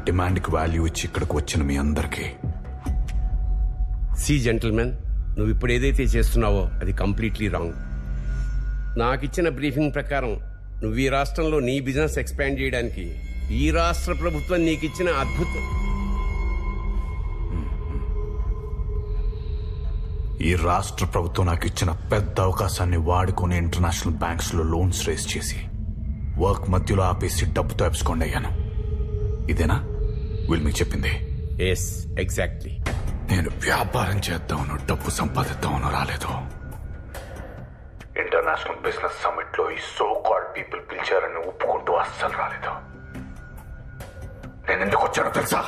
డిమాండ్కి value ఇచ్చి ఇక్కడికి వచ్చిన మీ అందరికీ. సి జెంటిల్మెన్, నువ్వు ఇప్పుడు ఏదైతే చేస్తున్నావో అది కంప్లీట్లీ రాంగ్. నాకిచ్చిన బ్రీఫింగ్ ప్రకారం నువ్వు ఈ రాష్ట్రంలో నీ బిజినెస్ ఎక్స్పాండ్ చేయడానికి ఈ రాష్ట్ర ప్రభుత్వం నీకిచ్చిన అద్భుతం. ఈ రాష్ట్ర ప్రభుత్వం నాకు ఇచ్చిన పెద్ద అవకాశాన్ని వాడుకొని ఇంటర్నేషనల్ బ్యాంక్స్ లో లోన్స్ రేస్ చేసి వర్క్ మధ్యలో ఆపేసి డబ్బుతో ఎప్సుకోండి అయ్యాను. ఇదేనా వీళ్ళు మీకు చెప్పింది? Yes, exactly. నేను వ్యాపారం చేద్దామనో డబ్బు సంపాదిద్దామనో రాలేదు. ఇంటర్నేషనల్ బిజినెస్ సమ్మిట్ లో ఈ సో కాల్డ్ పీపుల్ పిలిచారని ఒప్పుకుంటూ అస్సలు రాలేదు. నేను ఎందుకు వచ్చానో తెలుసా?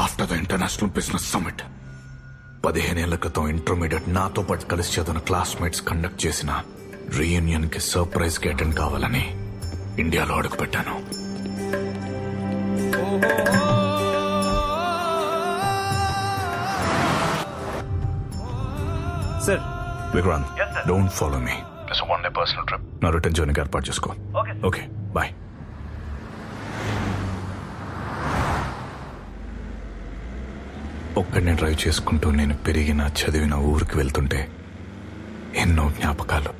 After the international business summit 15 ఏళ్ల క్రితం ఇంటర్మీడియట్ నాతో పాటు కలిసి చదివిన క్లాస్మేట్స్ కండక్ట్ చేసిన రీయూనియన్ కి సర్ప్రైజ్ గా అటెండ్ కావాలని ఇండియాలో అడుగుపెట్టాను. Sir, Vikrant, don't follow me. It's one day personal trip. నా రిటర్న్ జర్నీకి ఏర్పాటు చేసుకో. Okay, bye. ఒక్కడిని డ్రైవ్ చేసుకుంటూ నేను పెరిగిన చదివిన ఊరికి వెళ్తుంటే ఎన్నో జ్ఞాపకాలు.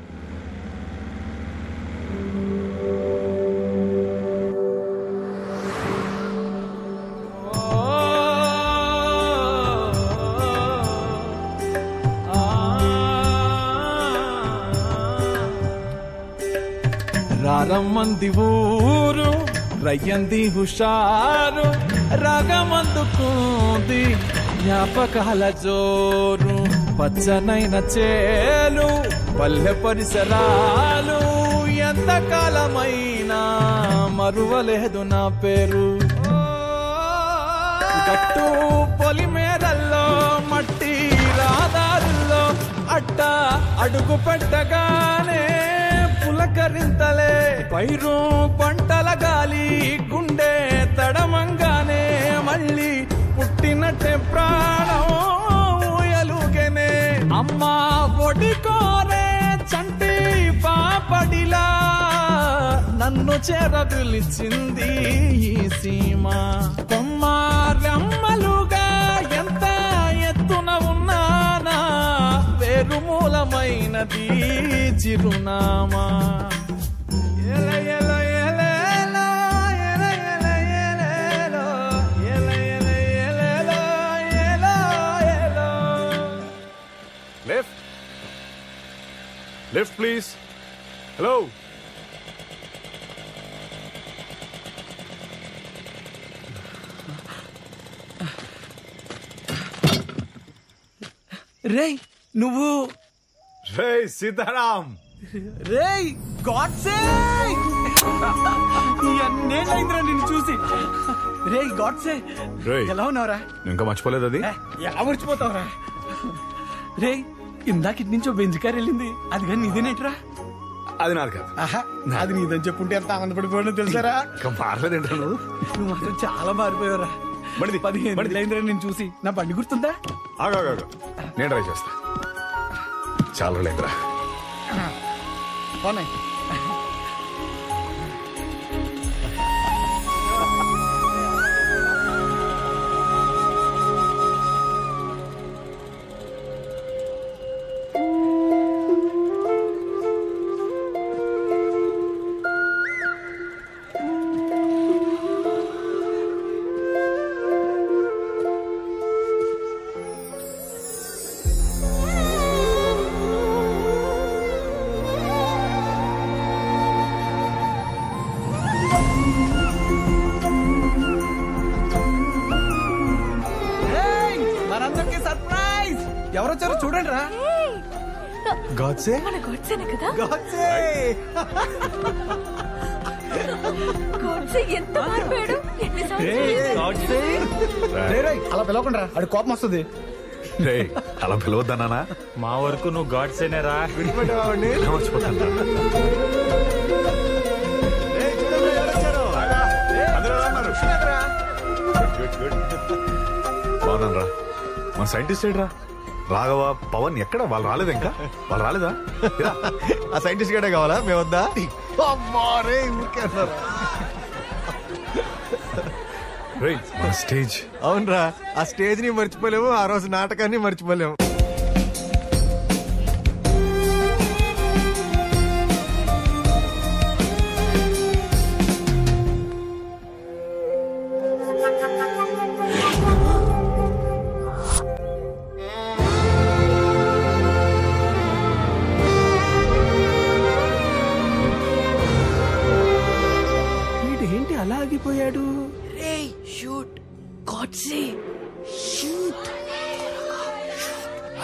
రారమ్మంది ఊరు రయ్యంది హుషారు, రాగమందుకుంది జ్ఞాపకాల జోరు. పచ్చనైన చేలు పల్లె పరిసరాలు, ఎంతకాలమైనా మరువలేదు నా పేరు. గట్టు పొలిమేరల్లో మట్టి రాదారుల్లో అట్ట అడుగు పెట్టగానే పులకరింతలే పైరు పంటల గాలి, గుండె తడమంగానే మళ్ళీ పుట్టినట్టే ప్రాణం ఊయలుగనే. అమ్మా ఒడి కోరే చంటి పాపడిలా నన్ను చేరపిలిచింది ఈ సీమ. కొమ్మారమ్మలుగా ఎంత ఎత్తున ఉన్నానా, వేరుమూలమైనది చిరునామా. Lift, please. Hello. రేయ్ నువ్వు. రేయ్ సీతారాం. రేయ్ గాడ్సే. ఎన్నేళ్ళైందిరా నిన్ను చూసి. రేయ్ గాడ్సే, ఎలా ఉన్నావురా? ఇంకా మర్చిపోలేదు అది. ఎలా మర్చిపోతావురా? రేయ్, ఇందాక ఇటు నుంచో బెంజ్ కార్ వెళ్ళింది, అది కానీ నీదేనేట్రా? అది నాది కాదు. అది నీదని చెప్పుంటే ఎంత ఆనందపడిపోయాడో తెలుసారా? మారలేదేంటా నువ్వు? నువ్వు మాత్రం చాలా మారిపోయావురా. 15 ఏళ్ళైందిరా నేను చూసి. నా బండి గుర్తుందా? ఆగా నేను ట్రై చేస్తా. చాలా లేదురా. పోనీ. ఎవరొచ్చారో చూడండి రా. గాడ్సే మన గాడ్సేనే కదా? గాడ్సే గాడ్సే ఎంత మారిపోయాడు. అలా పిలవకుండా అడు కోపం వస్తుంది. అలా పిలవద్దన్నా? మా వరకు నువ్వు గాడ్సేనేరా. బాగున్నారా? మన సైంటిస్ట్ ఏడ్రా? రాఘవ, పవన్ ఎక్కడ? వాళ్ళు రాలేదు ఇంకా? వాళ్ళు రాలేదా? ఆ సైంటిస్ట్ గడే కావాలా? మేము వద్దా? స్టేజ్. అవునరా, ఆ స్టేజ్ ని మర్చిపోలేము, ఆ రోజు నాటకాన్ని మర్చిపోలేము. వీడేంటి అలా ఆగిపోయాడు?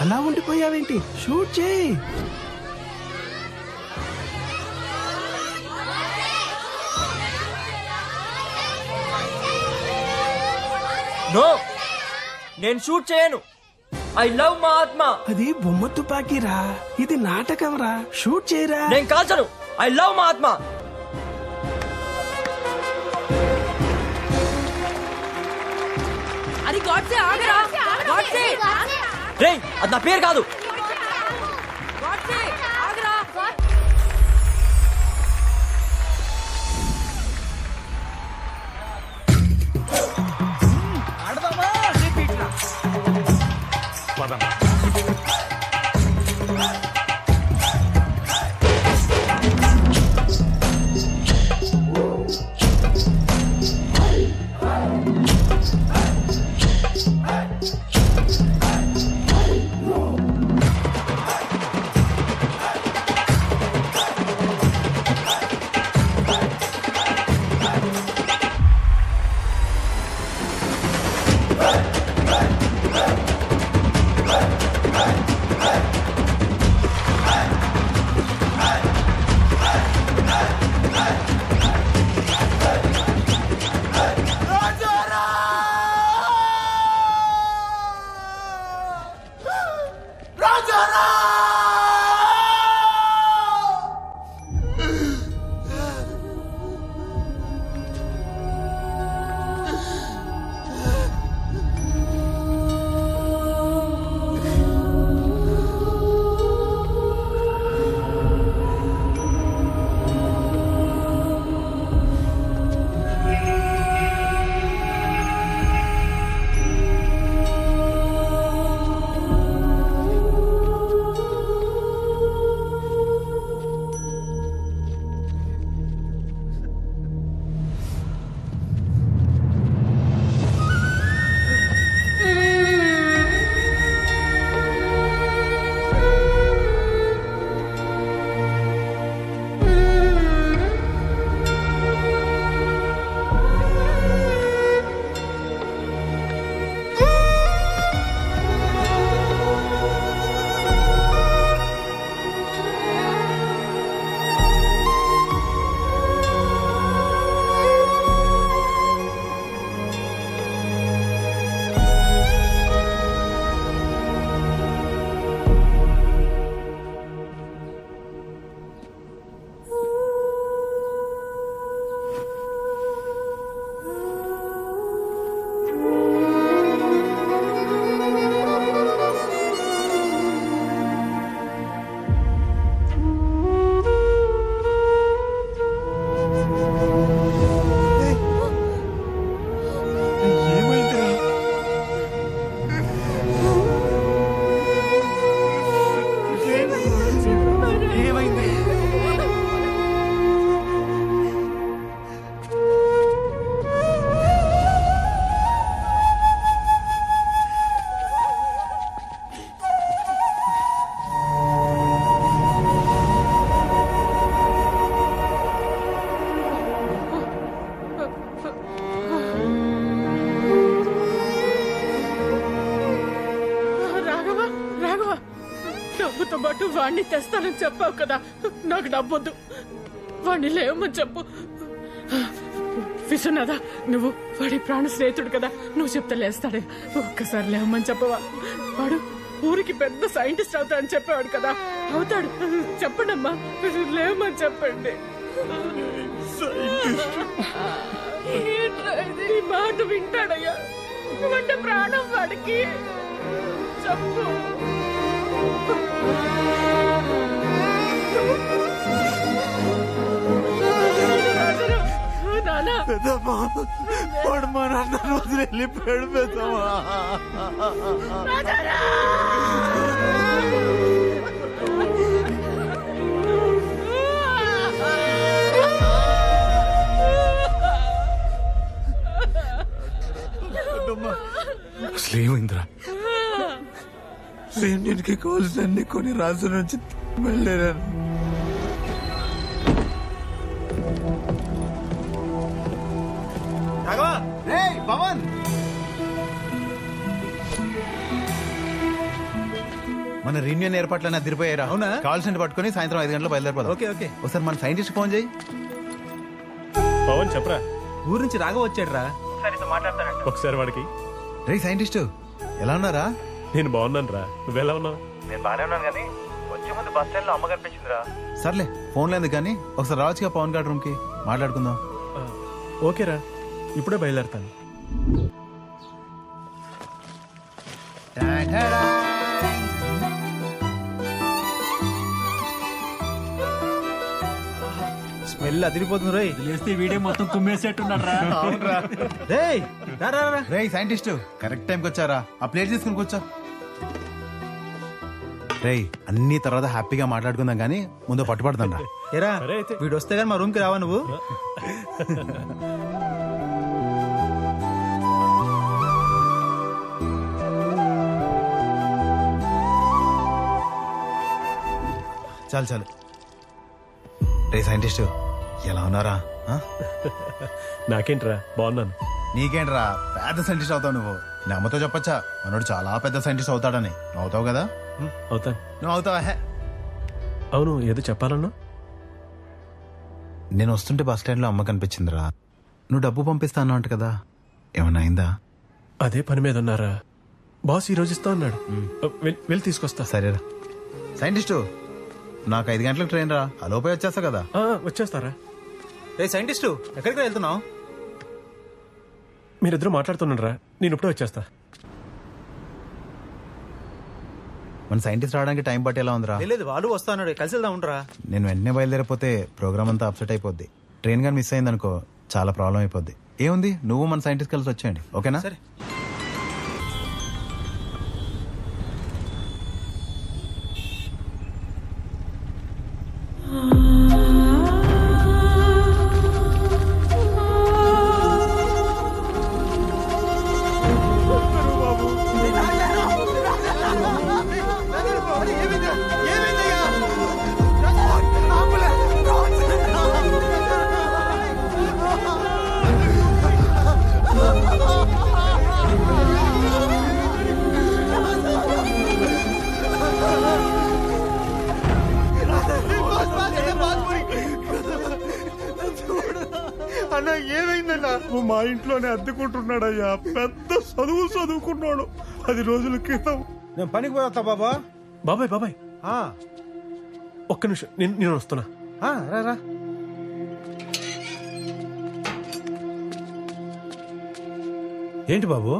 అలా ఉండిపోయావేంటి? షూట్ చేయి. నో, నేను షూట్ చేయను. I love Mahatma. అది బొమ్మ తుపాకీరా, ఇది నాటకం రా. షూట్ చేయరా. నేను కాల్చను. I love Mahatma. అది గాడ్సే ఆగరా. గాడ్సే రేయ్, అది నా పేరు కాదు. గాడ్సే ఆగరా. డబ్బుతో పాటు వాడిని తెస్తానని చెప్పావు కదా, నాకు డబ్బొద్దు, వాడిని లేవమని చెప్పు. విశ్వనాథ, నువ్వు వాడి ప్రాణ స్నేహితుడు కదా, నువ్వు చెప్తే లేస్తాడే. ఒక్కసారి లేవమని చెప్పవా? వాడు ఊరికి పెద్ద సైంటిస్ట్ అవుతాడని చెప్పేవాడు కదా, అవుతాడు. చెప్పండి అమ్మా, లేవమని చెప్పండి. ఈ మాట వింటాడయ్యా, నువ్వంటే ప్రాణం వాడికి. చెప్పు. వాడు మా నాన్న వదిలి వెళ్ళిపోయాడు పెద్దమ్మా. అసలు ఏమైందిరా? రీయూనియన్కి కావాల్సిన అన్ని కొన్ని రాజు నుంచి వెళ్ళాను. పవన్ మన రీయూనియన్ ఏర్పాట్లన్నీ అదిరిపోయారా? అవునా? కావాల్సిన పట్టుకుని సాయంత్రం 5 గంటలకు బయలుదేరిపోదాం. Okay okay. ఒకసారి మన సైంటిస్ట్ ఫోన్ చేయి. పవన్ చెప్పరా, ఊరు నుంచి రాఘవ వచ్చాడు రా. ఒకసారి వాడికి. రే సైంటిస్ట్ ఎలా ఉన్నారా? నేను బాగున్నాను రా, నువ్వెలా ఉన్నావు? నేను బానే ఉన్నాను కానీ వచ్చే ముందు బస్ స్టాండ్ లో అమ్మ కనిపించిందిరా. సర్లే ఫోన్ లేదు కానీ ఒకసారి రావచ్చుగా పవన్ గారి రూమ్ కి మాట్లాడుకుందాం. ఓకేరా, ఇప్పుడే బయలుదేరుతాను. స్మెల్ అదిరిపోతుంది రోయ్. లేస్తే వీడియో మొత్తం కుమ్మేసేట్టున్నాడు రా. రేయ్ రా రా రా. రే సైంటిస్ట్ కరెక్ట్ టైంకి వచ్చారా? ఆ ప్లేట్ తీసుకుని కూర్చో. రే అన్ని తర్వాత హ్యాపీగా మాట్లాడుకుందాం కానీ ముందు పట్టుపడతాం రా. ఏరా సరే అయితే. వీడు వస్తే గానీ మా రూమ్ కి రావా నువ్వు? చాలు చాలు. రే సైంటిస్ట్ ఎలా ఉన్నారా? నాకేంట్రా, బాగున్నాను. నీకేంట్రా పెద్ద సైంటిస్ట్ అవుతావు నువ్వు. నీ అమ్మతో చెప్పచ్చా మనోడు చాలా పెద్ద సైంటిస్ట్ అవుతాడని. నువ్వు అవుతావు కదా? అవుతాను. నువ్వు అవుతావా? అవును, ఏదో చెప్పాలన్నా? నేను వస్తుంటే బస్ స్టాండ్ లో అమ్మ కనిపించిందిరా. నువ్వు డబ్బు పంపిస్తాను అంట కదా, ఏమన్నా అయిందా? అదే పని మీద ఉన్నారా? బాస్ ఈ రోజు ఇస్తా అన్నాడు. వెళ్ళి తీసుకొస్తా. సరేరా. సైంటిస్టు నాకు 5 గంటలకు ట్రైన్ రా, ఆ లోపే వచ్చేస్తా కదా. వచ్చేస్తారా? రే సైంటిస్టు ఎక్కడికి వెళ్తున్నావు? మీరిద్దరూ మాట్లాడుతున్నారా? నేను ఇప్పుడే వచ్చేస్తా. మన సైంటిస్ట్ రావడానికి టైం పట్టేలా ఉందిరా. లేదు వాడు వస్తాడు, కలిసి వెళ్దాం ఉండరా. నేను వెంటనే బయలుదేరిపోతే ప్రోగ్రామ్ అంతా అప్సెట్ అయిపోద్ది. ట్రైన్ కానీ మిస్ అయిందనుకో చాలా ప్రాబ్లం అయిపోద్ది. ఏముంది, నువ్వు మన సైంటిస్ట్ కలిసి వచ్చేయండి, ఓకేనా? సరే. అన్న ఏమైందన్నా? మా ఇంట్లోనే అద్దెకుంటున్నాడయ్యా. పెద్ద చదువు చదువుకున్నాడు. 10 రోజుల క్రితం. నేను పనికి పోతా బాబా. బాబాయ్ బాబాయ్ ఒక్క నిమిషం, నేను వస్తున్నా. రా రా. ఏంటి బాబు?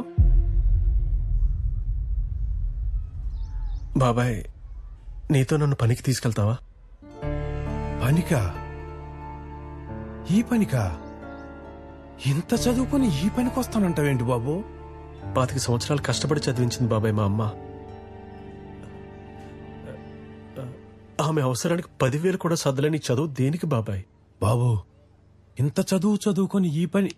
బాబాయ్ నీతో నన్ను పనికి తీసుకెళ్తావా? పనికా? ఈ పనికా? ఇంత చదువుకుని ఈ పనికి వస్తానంటావేంటి బాబు? 25 సంవత్సరాలు కష్టపడి చదివించింది బాబాయ్ మా అమ్మ. ఆమె అవసరానికి 10,000 కూడా సర్దలేని చదువు దేనికి బాబాయ్? బాబు ఇంత చదువుకొని ఈ పని.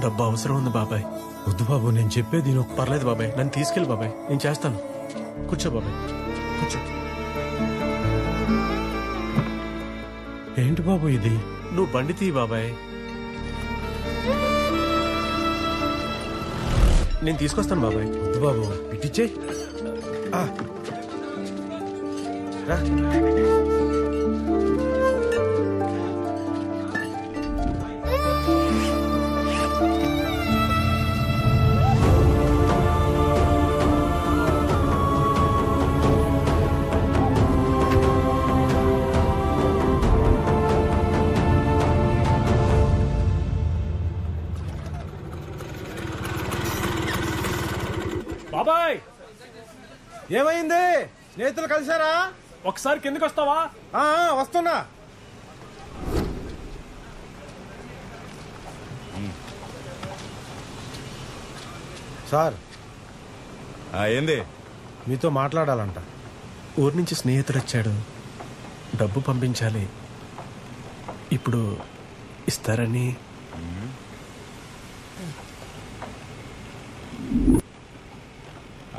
డబ్బు అవసరం ఉంది బాబాయ్. వద్దు బాబు, నేను చెప్పేది పర్లేదు బాబాయ్, నన్ను తీసుకెళ్ళి బాబాయ్, నేను చేస్తాను. కూర్చో బాబాయ్, కూర్చో. ఏంటి బాబు ఇది? నువ్వు బండి తీ బాబాయ్, నేను తీసుకొస్తాను బాబాయ్. వద్దు బాబు, ఇటిచ్చే. బాబాయ్ ఏమైంది? స్నేహితులు కలిసారా? ఒకసారి కిందకి వస్తావా? వస్తున్నా. సార్ ఏంది? మీతో మాట్లాడాలంట. ఊరి నుంచి స్నేహితుడు వచ్చాడు, డబ్బు పంపించాలి. ఇప్పుడు ఇస్తారని.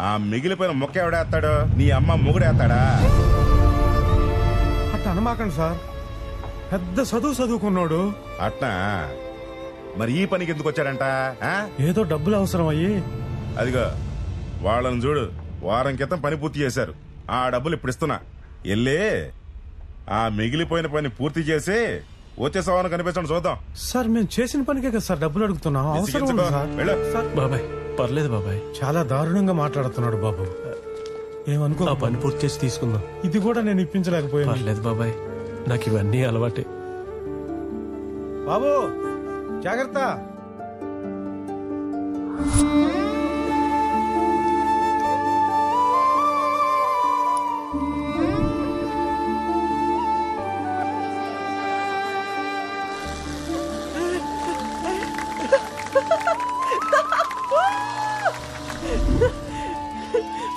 ఆ మిగిలిపోయిన మొక్క ఎవడేస్తాడు? నీ అమ్మ మొగుడేస్తాడా? అట్లా అనమాకండి సార్, పెద్ద చదువుకున్నాడు. అట్నా? మరి ఈ పనికి ఎందుకు వచ్చాడంట? ఏదో డబ్బులు అవసరం అయ్యి. అదిగో వాళ్ళని చూడు, వారం క్రితం పని పూర్తి చేశారు. ఆ డబ్బులు ఇప్పుడు ఇస్తున్నా. వెళ్ళి ఆ మిగిలిపోయిన పని పూర్తి చేసి వచ్చే సవాను కనిపించండి, చూద్దాం. సార్ మేము చేసిన పనికే కదా సార్ డబ్బులు అడుగుతున్నాం. అవసరం ఉంది సార్. బాబాయ్ పర్లేదు బాబాయ్. చాలా దారుణంగా మాట్లాడుతున్నాడు బాబు. ఏమనుకో, ఆ పని పూర్తి చేసి తీసుకుందాం. ఇది కూడా నేను ఇప్పించలేకపోయాను. పర్లేదు బాబాయ్, నాకు ఇవన్నీ అలవాటే. బాబు జాగ్రత్త.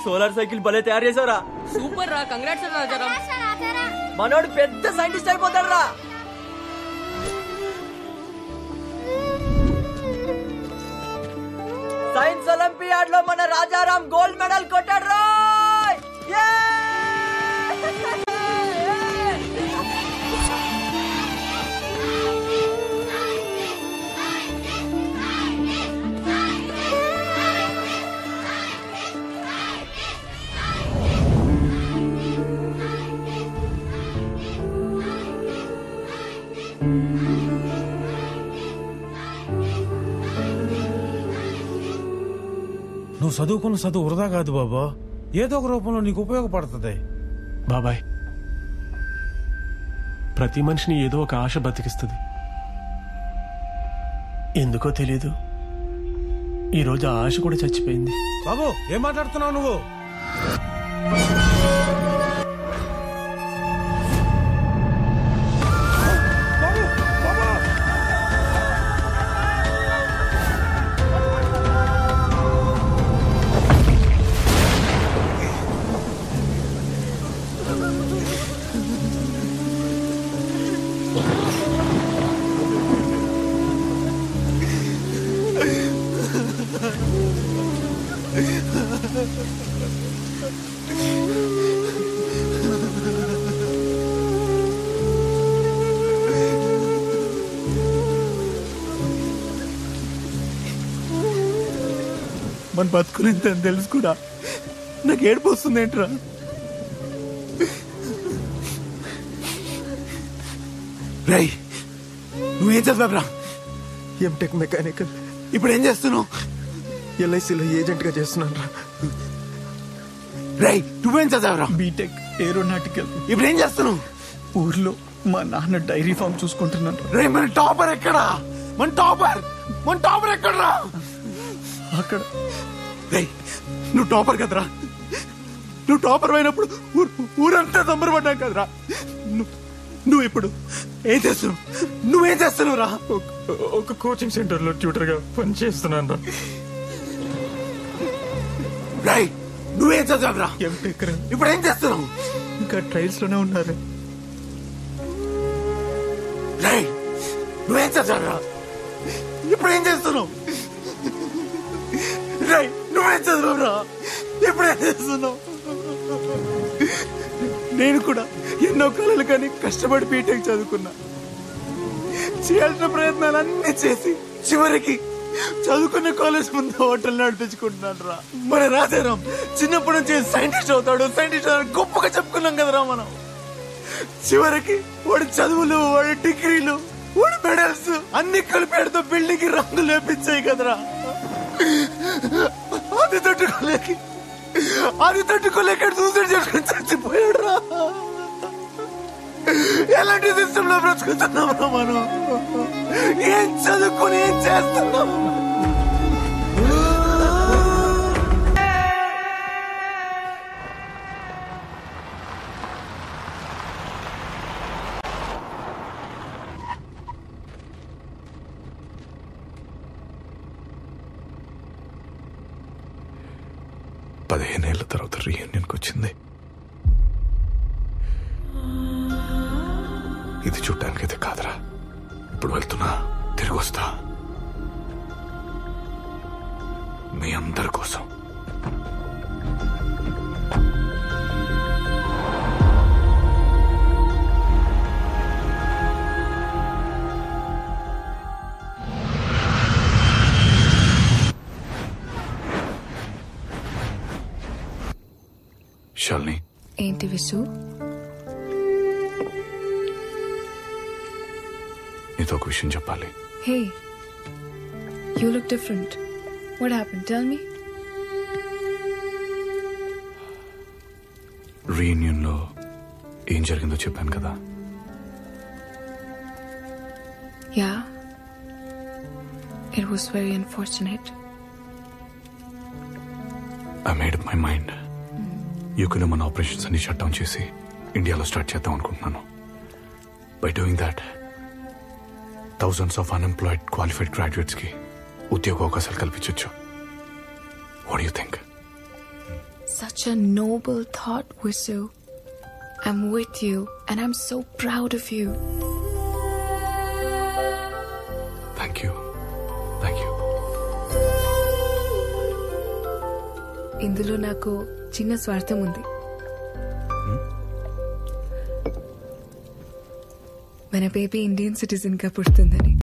సోలార్ సైకిల్ భలే తయారు చేసావురా. సూపర్ రా, కంగ్రాట్స్ రాజారాం. మనోడు పెద్ద సైంటిస్ట్ అయిపోతాడు రా. సైన్స్ ఒలింపియాడ్ లో మన రాజారాం గోల్డ్ మెడల్ కొట్టాడు రా. నువ్వు చదువుకున్న చదువు వృధా కాదు బాబా, ఏదో ఒక రూపంలో నీకు ఉపయోగపడుతుంది. బాబాయ్, ప్రతి మనిషిని ఏదో ఒక ఆశ బతికిస్తుంది. ఎందుకో తెలీదు, ఈరోజు ఆ ఆశ కూడా చచ్చిపోయింది. బాబు ఏం మాట్లాడుతున్నావు నువ్వు? మన బతుకునేంత తెలుసు కూడా నాకు ఏడుపు వస్తుంది ఏంట్రా. రై నువ్వేం చదివావురా? MTech mechanical. ఇప్పుడు ఏం చేస్తున్నావు? ఎల్ఐసిలో ఏజెంట్ గా చేస్తున్నాను రా. రై నువ్వేం చదివావురా? BTech aeronautical. ఇప్పుడు ఏం చేస్తున్నావు? ఊర్లో మా నాన్న డైరీ ఫామ్ చూసుకుంటున్నాను. రే మన టాపర్ ఎక్కడా? మన టాపర్ ఎక్కడరా? అక్కడ. రే నువ్వు టాపర్ కదరా, నువ్వు టాపర్ అయినప్పుడు ఊరంతా సంబరపడ్డాం కదరా. నువ్వు ఇప్పుడు ఏం చేస్తున్నావు? నువ్వేం చేస్తున్నావు రా? ఒక కోచింగ్ సెంటర్ లో ట్యూటర్ గా పని చేస్తున్నాను రా. రై నువ్వేం చదివావురా? ఎంటెక్ రా. ఇప్పుడు ఏం చేస్తున్నావు? ఇంకా ట్రయల్స్ లోనే ఉన్నారు. రై నువ్వేం చదివావురా? ఇప్పుడు ఏం చేస్తున్నావు? రై నువ్వేం చదివావురా? ఇప్పుడు ఏం చేస్తున్నావు? నేను కూడా ఎన్నో కళలు కానీ కష్టపడి బీటెక్ చదువుకున్నా. చేయాల్సిన ప్రయత్నాలన్నీ చేసి చివరికి చదువుకున్న కాలేజ్ ముందు హోటల్ నడిపించుకుంటున్నాను రా. మన రాజారాం చిన్నప్పటి నుంచి సైంటిస్ట్ అవుతాడు గొప్పగా చెప్పుకున్నాం కదరా మనం. చివరికి వాడి చదువులు, వాడి డిగ్రీలు, వాడి మెడల్స్ అన్ని కలిపేడుతో బిల్డింగ్ రంగు లేపించాయి కదరా. అది తట్టుకోలేక సూసైడ్ చేసుకుని చచ్చిపోయాడు రా. ఎలాంటి సిస్టమ్ లో బ్రతుకుతున్నాం మనం? ఏం చదువుకుని ఏం చేస్తున్నాం? 15 ఏళ్ల తర్వాత రీయూనియన్కి వచ్చింది. ఇది చూడ్డానికి అయితే కాదురా. ఇప్పుడు వెళ్తున్నా, తిరిగి వస్తా మీ అందరి కోసం. శాలిని, ఏంటి విసు? నీతో ఒక విషయం చెప్పాలి. Hey, you look different. What happened? Tell me. Reunion లో ఏం జరిగిందో చెప్పాను కదా. Yeah, it was very unfortunate. I made up my mind. యూకేలో మన ఆపరేషన్స్ అన్ని షట్ డౌన్ చేసి ఇండియాలో స్టార్ట్ చేద్దాం అనుకుంటున్నాను. By doing that thousands of unemployed qualified graduates కి ఉద్యోగ అవకాశాలు కల్పించవచ్చు. What do you think? Such a noble thought, Visu. I'm with you and I'm so proud of you. Thank you. Thank you. ఇందులో నాకు చిన్న స్వార్థం ఉంది. మన బేబీ ఇండియన్ సిటిజన్ గా పుడుతుందని.